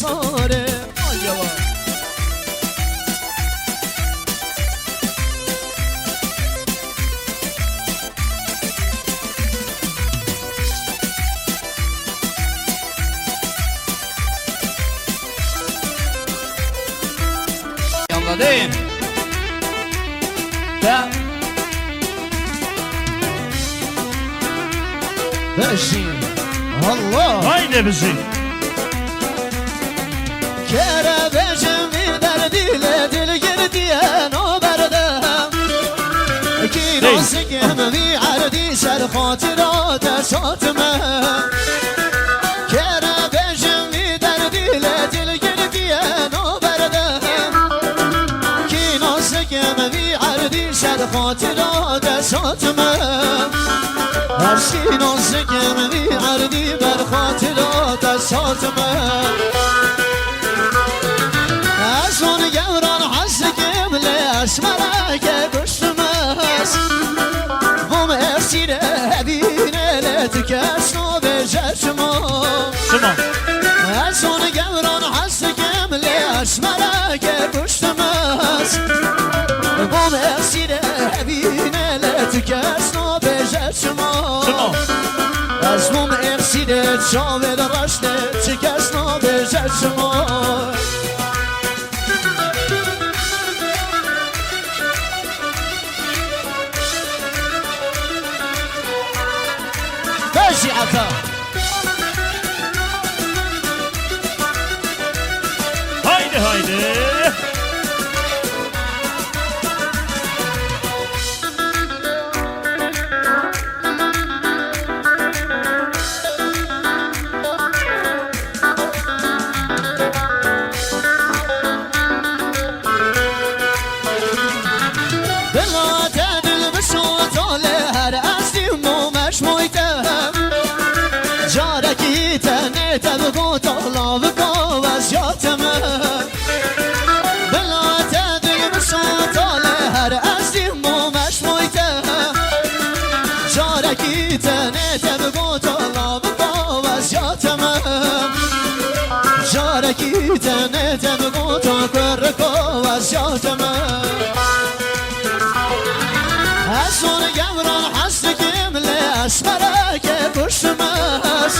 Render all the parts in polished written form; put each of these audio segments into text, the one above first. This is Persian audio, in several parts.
صاره آیوا يلا دين تا باشی الله هایده بزی کره بجمی در دل گردیه نو بردم کی ناسکم بی عردی سر خاطرات شاتمه کره بجمی در دل گردیه نو بردم کی ناسکم بی عردی سر خاطرات شاتمه هرشی ناسکم بی عردی بر خاطرات شاتمه از اون گوران حسکم لیش مراکه کشتمس هم افسیره بینه لتکش نو بجشما از اون گوران حسکم لیش مراکه کشتمس هم افسیره بینه لتکش نو بجشما از هم افسیره چاوه درشته چکش نو بجشما ماشي عطا هایده هایده بلا تدل بشوط هر اصلی مومش مویتم جارکی تنه تبگو طلا بگو وزیاتم بلا تدل بشوط هر اصلی مومش مویتم جارکی تنه تبگو طلا بگو وزیاتم جارکی تنه تبگو تا کرکو وزیاتم از اون گوران حسکم لیش مراکه کشتمس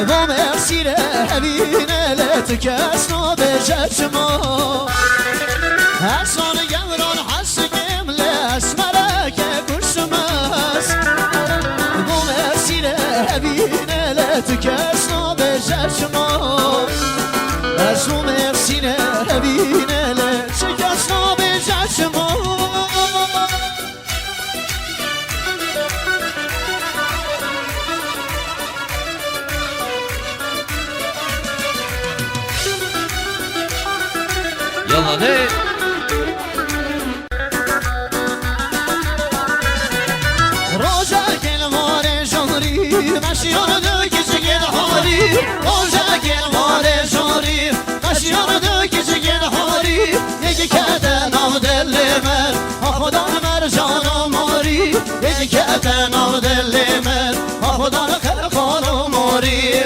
بام افسیره بینه لتکش نو بجشما از اون گوران حسکم لیش مراکه کشتمس بام افسیره بینه لتکش نو بجشما از اون افسیره بینه لتکش نو بجشما يلا دين روزا كلمار جمري ماشيون دوكي جيل حوري روزا كلمار جمري ماشيون دوكي جيل حوري يجي كذا نود الليمر خدا مرجان موري يجي كذا نود الليمر خدا خرخان موري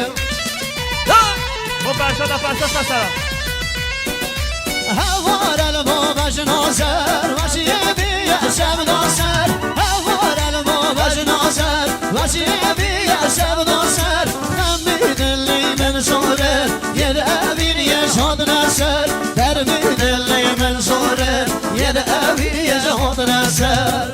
و برشاد افرسا سسرا هوار البابج ناصر وشي بي شب ناصر هوار البابج ناصر وشي بي شب ناصر نمید اللي من صوره يد أبين يشهد ناصر درمید اللي من صوره يد أبين يشهد ناصر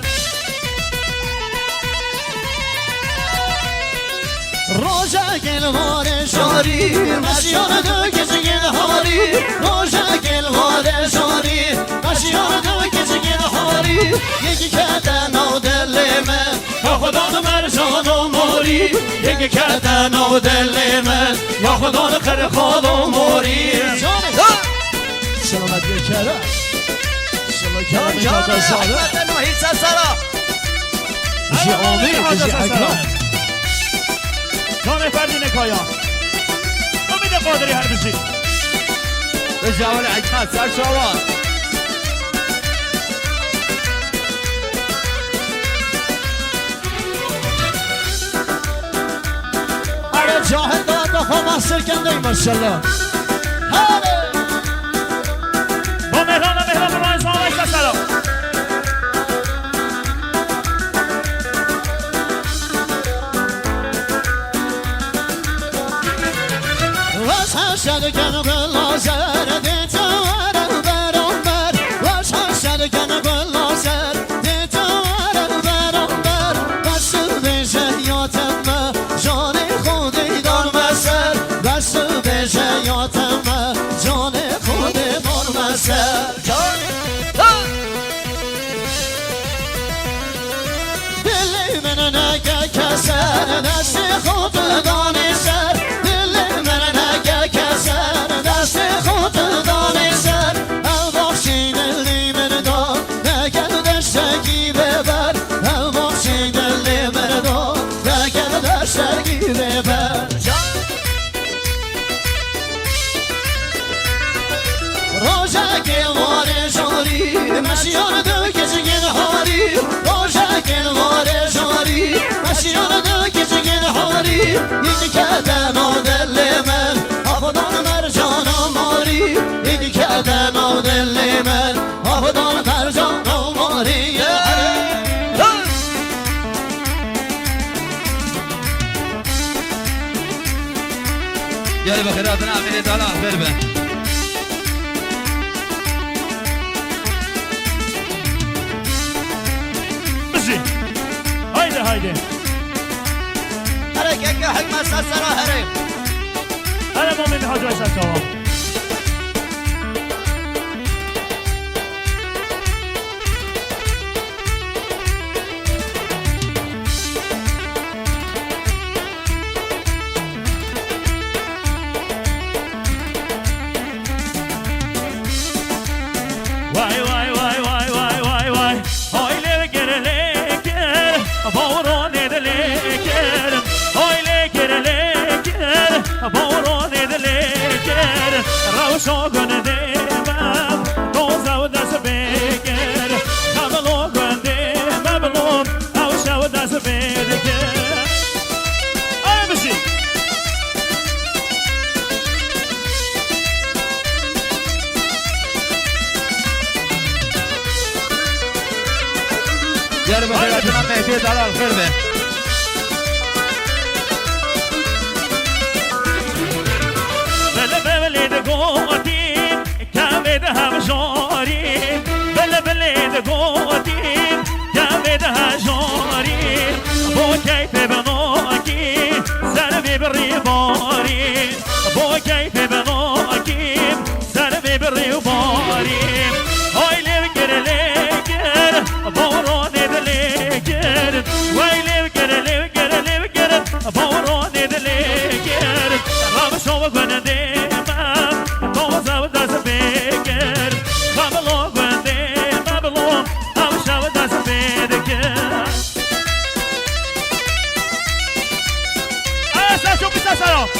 روزا كلمار شوري مشيون دوكي جيل حوري روزا كلمار شوري مشيون دوكي جيل حوري يجي كذا نود الليمن خدا مرجان موری یک کردن و دل من یا خدا خر خدا موری سلامت بیکره سلامت جان بیکره ساده احمد نوحی سسرا بشی آمیر بشی اکرام جان فردی نکایا امید قادری هر بشی به جوان اکمت سر شاوان جاهد داد خواهم سرکنده ماشالله با مهران رای سلام سلام واسه کن گل زر دیت ور برابر واسه کن گل زر دیت ور برابر بس بشه یاتم جان خودی دار مسر بس بشه یاتم جان خودی دار مسر دل من نگه کسر دست خود دانی سر مشیان دو کشگین هاری روشکن واره جاری مشیان دو کشگین هاری یکی کدن و دل من آفدان مرجان و ماری یکی کدن و دل من آفدان مرجان و ماری يا بخيراتنا عملية طالع فربة مشي هايدي هرك يا حكمة سرسرة هرك أنا مؤمن بحاجة سرسرة شوقن دیمم روزا و دست بگر خبلو گنده مبلوم اوشا و دست بگر آیا بشی يا بخيراتنا مهدي طالع فربة قوتين كامدها جاري بلد قوتين كامدها جاري بو كيف بنوكي سلبي بالريباري بو كيف بنوكي سلبي بالريباري هاي ليكر بورون دليكر وي ليكر بورون دليكر رام شو غنده سلام